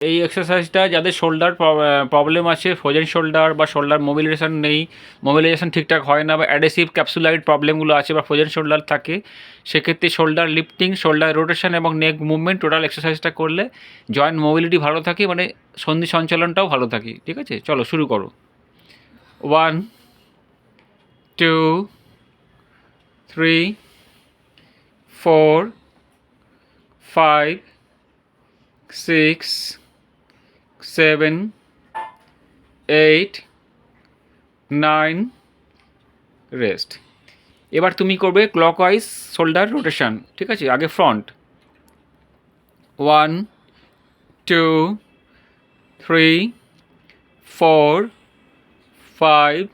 এই এক্সারসাইজটা যাদের shoulder problem আছে, ফ্রোজেন শোল্ডার বা শোল্ডার মোবিলাইজেশন নেই, মোবিলাইজেশন ঠিকঠাক হয় না, বা অ্যাডেসিভ ক্যাপসুলাইড প্রবলেমগুলো আছে বা ফ্রোজেন শোল্ডার থাকে, সেক্ষেত্রে শোল্ডার লিফটিং, শোল্ডার রোটেশন এবং নেক মুভমেন্ট টোটাল এক্সারসাইজটা করলে জয়েন্ট মোবিলিটি ভালো থাকে, মানে সন্ধি সঞ্চালনটাও ভালো থাকে। ঠিক আছে, চলো শুরু করো। 1 2 3 4 5 6 7 8 9, রেস্ট। এবার তুমি করবে ক্লকওয়াইজ শোল্ডার রোটেশন। ঠিক আছে, আগে front. 1 2 3 4 5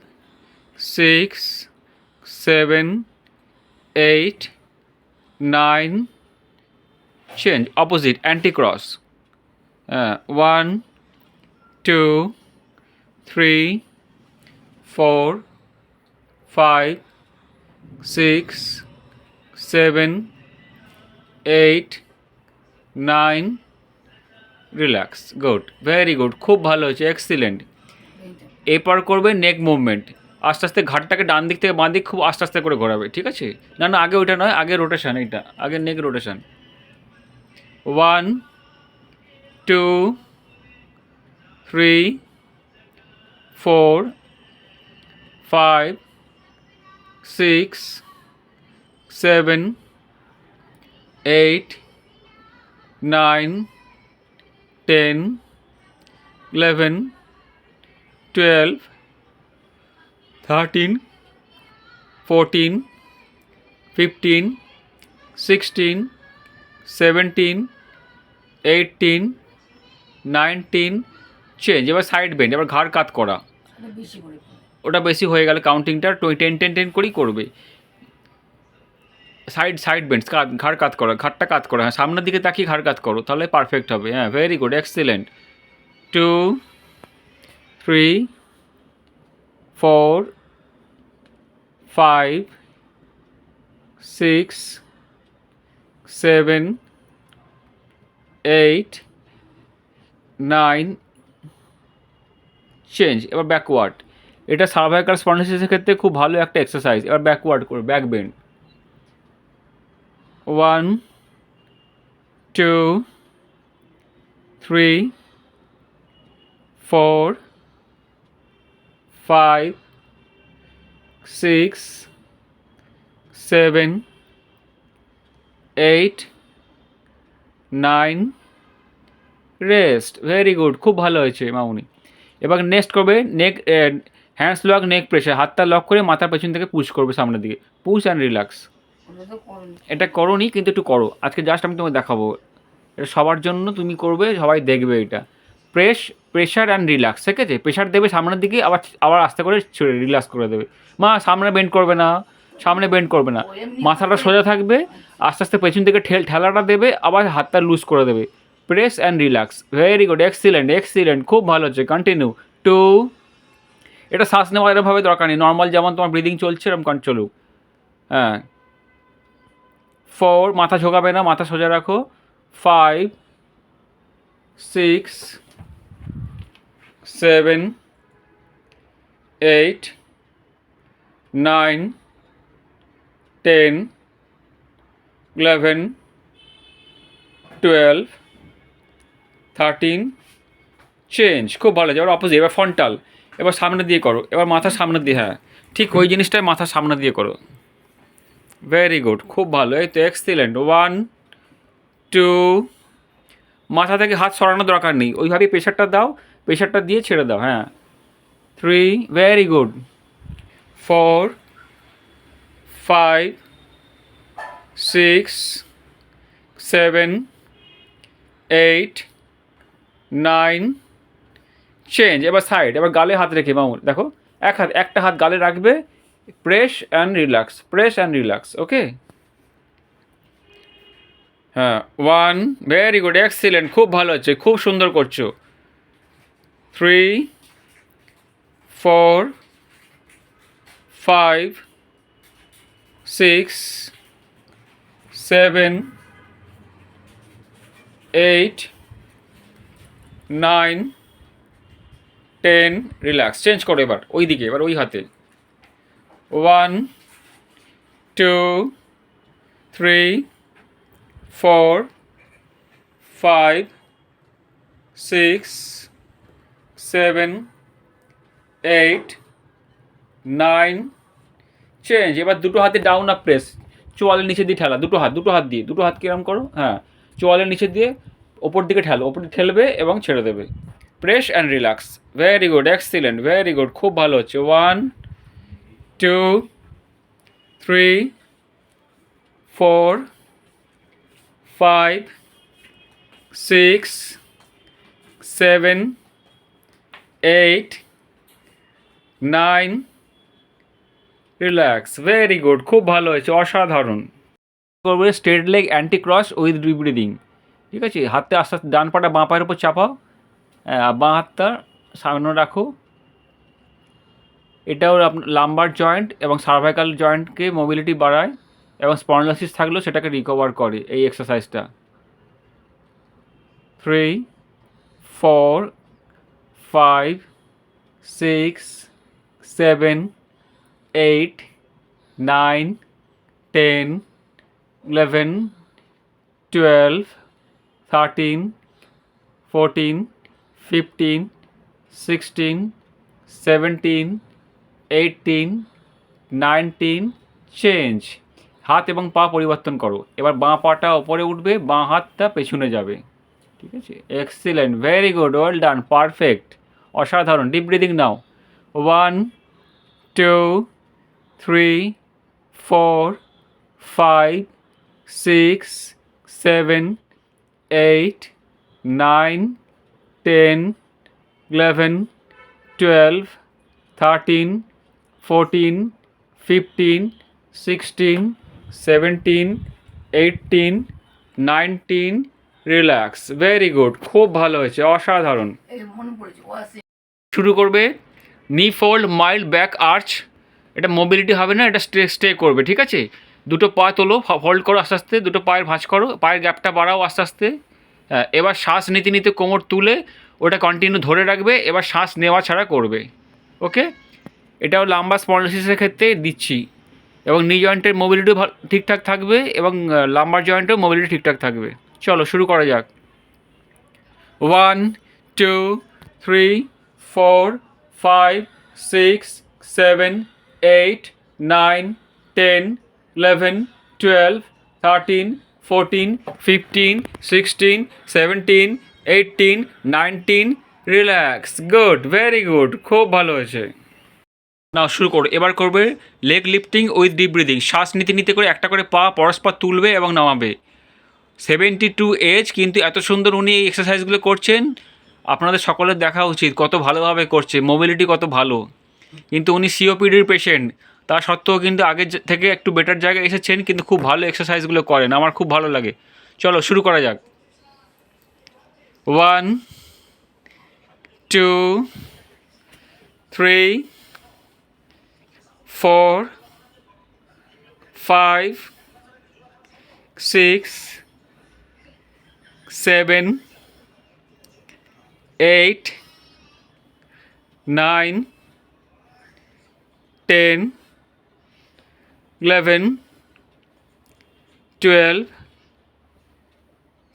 6 7 8 9, change opposite anti cross. 1 2 3 4 5 6 7 8 9, relax. Good, very good, খুব ভালো হয়েছে, এক্সিলেন্ট। এরপর করবে নেক মুভমেন্ট। আস্তে আস্তে ঘাটটাকে ডান দিক থেকে বাঁ দিক খুব আস্তে আস্তে করে ঘোরাবে। ঠিক আছে, না না আগে ওইটা নয়, আগে রোটেশন, এইটা আগে নেক রোটেশন। 1 2 3 4 5 6 7 8 9 10 11 12 13 14 15 16 17 18 19, চেঞ্জ। এবার সাইড বেন্ড, এবার ঘাড় কাত করা। ওটা বেশি হয়ে গেলে কাউন্টিংটা 10 10 10 করেই করবে। সাইড বেন্ডস, ঘাড় কাত করো, ঘাড়টা কাত করো, হ্যাঁ সামনের দিকে তাকিয়ে ঘাড় কাত করো, তাহলে পারফেক্ট হবে। হ্যাঁ, ভেরি গুড, এক্সিলেন্ট। 2 3 4 5 6 7 8 9, চেঞ্জ। এবার ব্যাকওয়ার্ড, এটা সার্ভাইকাল স্পন্ডিলোসিসের ক্ষেত্রে খুব ভালো একটা এক্সারসাইজ। এবার ব্যাকওয়ার্ড করো, back bend. 1 2 3 4 5 6 7 8 9, rest. Very good, খুব ভালো হয়েছে মামুনি। এবার নেক্সট করবে নেক, হ্যান্ডস লক, নেক প্রেশার। হাতটা লক করে মাথার পেছন থেকে পুশ করবে সামনের দিকে, পুশ অ্যান্ড রিল্যাক্স। এটা করোনি কিন্তু একটু করো, আজকে জাস্ট আমি তোমাকে দেখাবো। এটা সবার জন্য তুমি করবে, সবাই দেখবে এটা। Pressure and relax. ঠিক আছে, প্রেশার দেবে সামনের দিকে, আবার আবার আস্তে করে রিল্যাক্স করে দেবে। মা সামনে বেন্ড করবে না, সামনে বেন্ড করবে না, মাথাটা সোজা থাকবে, আস্তে আস্তে পেছন থেকে ঠেলাটা দেবে, আবার হাতটা লুজ করে দেবে। Press and relax, very good, excellent excellent, খুব ভালো হচ্ছে, কন্টিনিউ। 2, এটা শ্বাস নেওয়া এরমভাবে দরকার নেই, নর্মাল যেমন তোমার ব্রিদিং চলছে এরকম চলুক। হ্যাঁ। 4, মাথা ঝোঁকাবে না, মাথা সোজা রাখো। 5 6 7 8 9 10 11 12 13, চেঞ্জ। খুব ভালো। এবার অপোজিট, এবার ফ্রন্টাল, এবার সামনে দিয়ে করো, এবার মাথা সামনে দিয়ে, হ্যাঁ ঠিক ওই জিনিসটাই মাথা সামনে দিয়ে করো। ভেরি গুড, খুব ভালো, এই তো এক্সিলেন্ট। 1 2, মাথা থেকে হাত সরানোর দরকার নেই, ওইভাবেই প্রেশারটা দাও, প্রেশারটা দিয়ে ছেড়ে দাও। হ্যাঁ, 3, ভেরি গুড। 4 5 6 7 8 9, চেঞ্জ। এবার সাইড, এবার গালে হাত রেখে মামুন দেখো, একটা হাত গালে রাখবে, press and relax, press and relax. Okay, হ্যাঁ 1, ভেরি গুড, এক্সিলেন্ট, খুব ভালো হচ্ছে, খুব সুন্দর করছো। 3 4 5 6 7 8 9, 10, রিল্যাক্স। চেঞ্জ করো এবার ওই দিকে, এবার ওই হাতে। 1, 2, 3, 4, 5, 6, 7, 8, 9, চেঞ্জ। এবার দুটো হাতে ডাউন আপ প্রেস, চোয়ালের নিচে দিয়ে ঠেলা, দুটো হাত দিয়ে, দুটো হাত কিরম করো, হ্যাঁ চোয়ালের নিচে দিয়ে ওপর দিকে ঠেলো, ওপর দিকে ঠেলবে এবং ছেড়ে দেবে। Press and relax. Very good, excellent, very good, খুব ভালো হচ্ছে। 1, 2, 3, 4, 5, 6, 7, 8, 9, রিল্যাক্স। ভেরি গুড, খুব ভালো হয়েছে, অসাধারণ। করবে straight leg anti cross with deep breathing. ঠিক আছে, হাতে আস্তে আস্তে ডান পাটা বাঁ পায়ের উপর চাপাও, বাঁ হাতটা সামনে রাখো। এটাও লাম্বার জয়েন্ট এবং সার্ভাইকাল জয়েন্টকে মোবিলিটি বাড়ায় এবং স্পন্ডলাইসিস থাকলেও সেটাকে রিকভার করে এই এক্সারসাইজটা। 3, 4, 5, 6, 7, 8, 9, 10, 11, 12, 13, 14, 15, 16, 17, 18, 19, চেঞ্জ। হাত এবং পা পরিবর্তন করো। এবার বাঁ পাটা ওপরে উঠবে, বাঁ হাতটা পেছনে যাবে। ঠিক আছে, excellent, very good, well done, perfect, অসাধারণ। ডিপ ব্রিদিং নাও। 1, 2, 3, 4, 5, 6, 7, 8, 9, 10, 11, 12, 13, 14, 15, 16, 17, 18, 19, রিল্যাক্স। ভেরি গুড, খুব ভালো হয়েছে, অসাধারণ। শুরু করবে নি ফোল্ড মাইল্ড ব্যাক আর্চ। এটা মোবিলিটি হবে না, এটা স্টে করবে। ঠিক আছে, দুটো পা তোলো, হোল্ড করো আস্তে আস্তে, দুটো পায়ের ভাঁজ করো, পায়ের গ্যাপটা বাড়াও আস্তে আস্তে। এবার শ্বাস নিতে নিতে কোমর তুলে ওটা কন্টিনিউ ধরে রাখবে, এবার শ্বাস নেওয়া ছাড়া করবে। ওকে, এটাও লাম্বা স্পন্ডলাইসিসের ক্ষেত্রে দিচ্ছি, এবং নি জয়েন্টের মোবিলিটি ঠিকঠাক থাকবে এবং লাম্বার জয়েন্টেও মোবিলিটি ঠিকঠাক থাকবে। চলো শুরু করা যাক। 1, 2, 3, 4, 5, 6, 7, 8, 9, 10, 11, 12, 13, 14, 15, 16, 17, 18, 19, রিল্যাক্স। গুড, ভেরি গুড, খুব ভালো হয়েছে। নাও শুরু করো। এবার করবে leg lifting with deep breathing. শ্বাস নিতে নিতে করে একটা করে পা পরস্পর তুলবে এবং নামাবে। 72 এজ, কিন্তু এত সুন্দর উনি এই এক্সারসাইজগুলো করছেন, আপনাদের সকলের দেখা উচিত কত ভালোভাবে করছে, মোবিলিটি কত ভালো। কিন্তু উনি সিওপিডির পেশেন্ট, তা সত্ত্বেও কিন্তু আগের থেকে একটু বেটার জায়গায় এসেছেন, কিন্তু খুব ভালো এক্সারসাইজগুলো করেন, আমার খুব ভালো লাগে। চলো শুরু করা যাক। 1, 2, 3, 4, 5, 6, 7, 8, 9, 10, 11, 12,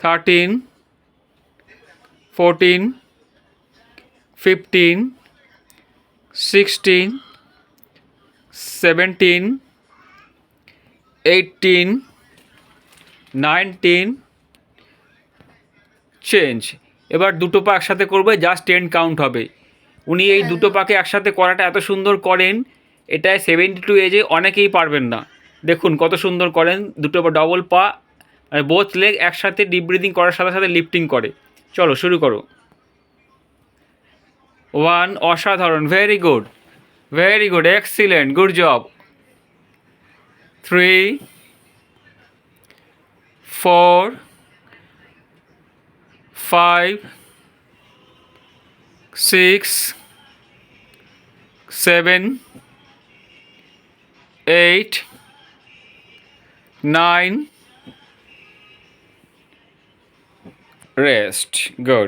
13, 14, 15, 16, 17, 18, 19, চেঞ্জ। এবার দুটো পা একসাথে করবে, জাস্ট 10 কাউন্ট হবে। উনি এই দুটো পাকে একসাথে করাটা এত সুন্দর করেন, এটায় 72 এজে অনেকেই পারবেন না। দেখুন কত সুন্দর করেন, দুটো পা ডবল পা, বোথ লেগ একসাথে ডিপ ব্রিদিং করার সাথে সাথে লিফটিং করে। চলো শুরু করো। 1, অসাধারণ, very good, very good, excellent, good job. 3, 4, 5, 6, 7, 8, 9, rest. Good.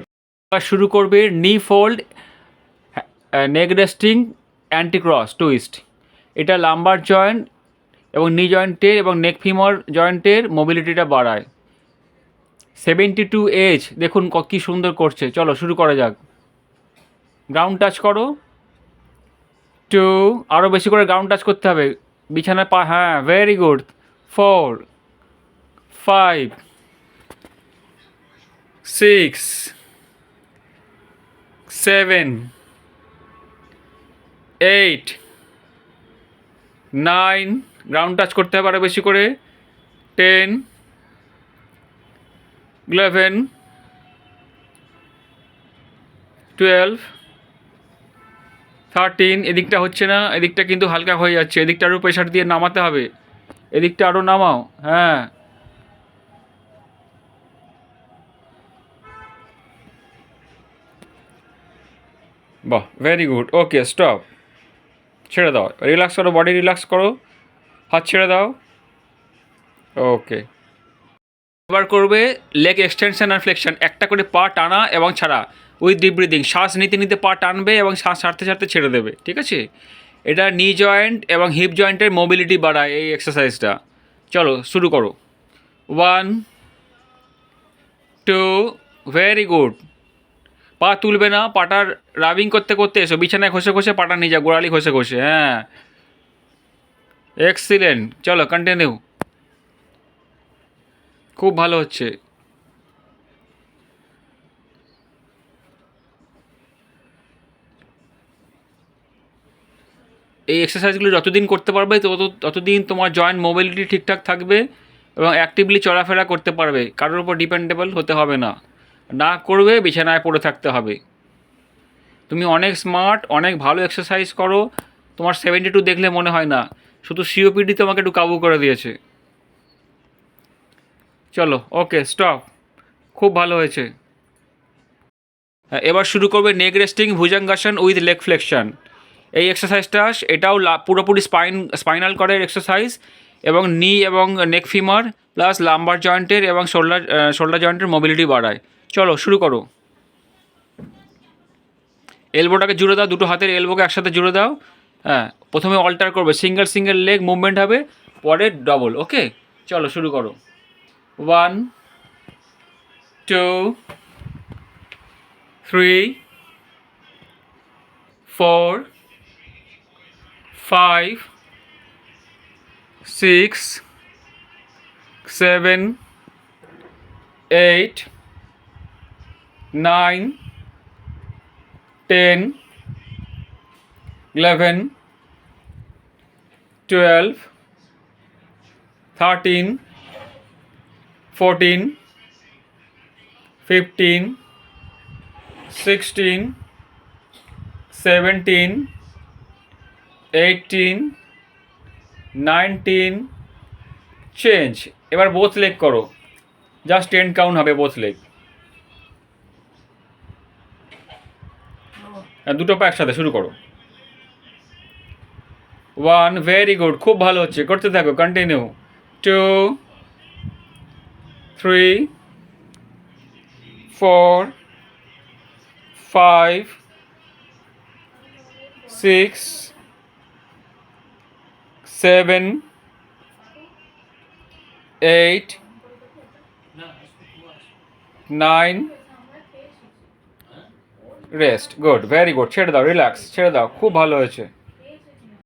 এবার শুরু করবে নি ফোল্ড নেক রেস্টিং অ্যান্টি ক্রস টুইস্ট। এটা লাম্বার জয়েন্ট এবং নি জয়েন্টের এবং নেক ফিমর জয়েন্টের মোবিলিটিটা বাড়ায়। 72 এজ দেখুন কী সুন্দর করছে। চলো শুরু করা যাক। গ্রাউন্ড টাচ করো। 2, আরও বেশি করে গ্রাউন্ড টাচ করতে হবে বিছানায় পা। হ্যাঁ, ভেরি গুড। 4, 5, 6, 7, 8, 9, গ্রাউন্ড টাচ করতে হবে আরও বেশি করে। 10, 11, 12, 13, এদিকটা হচ্ছে না, এদিকটা কিন্তু হালকা হয়ে যাচ্ছে, এদিকটা আরও প্রেশার দিয়ে নামাতে হবে, এদিকটা আরও নামাও। হ্যাঁ, বাহ, ভেরি গুড। ওকে, স্টপ, ছেড়ে দাও, রিল্যাক্স করো, বডি রিল্যাক্স করো, হাত ছেড়ে দাও। ওকে, এবার করবে লেগ এক্সটেনশন আর ফ্লেকশন, একটা করে পা টানা এবং ছাড়া উইথ ডিপ ব্রিদিং। শ্বাস নিতে নিতে পা টানবে এবং শ্বাস ছাড়তে ছাড়তে ছেড়ে দেবে, ঠিক আছে? এটা নি জয়েন্ট এবং হিপ জয়েন্টের মোবিলিটি বাড়ায় এই এক্সারসাইজটা। চলো শুরু করো। 1, 2, ভেরি গুড। পা তুলবে না, পাটার রাবিং করতে করতে এসো, বিছানায় ঘষে ঘষে পাটা নিয়ে যাও, গোড়ালি ঘষে ঘষে। হ্যাঁ, এক্সিলেন্ট। চলো কন্টিনিউ, খুব ভালো হচ্ছে। এই এক্সারসাইজগুলো যতদিন করতে পারবে ততদিন তোমার জয়েন্ট মোবিলিটি ঠিকঠাক থাকবে এবং অ্যাক্টিভলি চলাফেরা করতে পারবে, কারোর উপর ডিপেন্ডেবল হতে হবে না। না করবে বিছানায় পড়ে থাকতে হবে। তুমি অনেক স্মার্ট, অনেক ভালো এক্সারসাইজ করো, তোমার 72 দেখলে মনে হয় না, শুধু সিওপিডি তোমাকে একটু কাবু করে দিয়েছে। চলো, ওকে, স্টপ, খুব ভালো হয়েছে। এবার শুরু করবে নেক resting Bhujangasana with leg flexion. এই এক্সারসাইজটা এটাও পুরোপুরি স্পাইনাল কর্ডের এক্সারসাইজ এবং নি এবং নেক ফিমার প্লাস লাম্বার জয়েন্টের এবং শোল্ডার জয়েন্টের মোবিলিটি বাড়ায়। চলো শুরু করো। এলবোটাকে জুড়ে দাও, দুটো হাতের এলবোকে একসাথে জুড়ে দাও। হ্যাঁ, প্রথমে অল্টার করবে, সিঙ্গেল লেগ মুভমেন্ট হবে, পরে ডবল। ওকে, চলো শুরু করো। 1, 2, 3, 4, 5, 6, 7, 8, 9, 10, 11, 12, 13, 14, 15, 16, 17, 18, 19, চেঞ্জ। এবার বোথ লেগ করো, জাস্ট 10 কাউন্ট হবে বোথ লেগ। দুটো পা একসাথে শুরু করো। 1, ভেরি গুড, খুব ভালো হচ্ছে, করতে থাকো, continue. 2, 3, 4, 5, 6, 7, 8, 9, rest. Good, very good, ছেড়ে দাও, রিল্যাক্স, ছেড়ে দাও, খুব ভালো হয়েছে।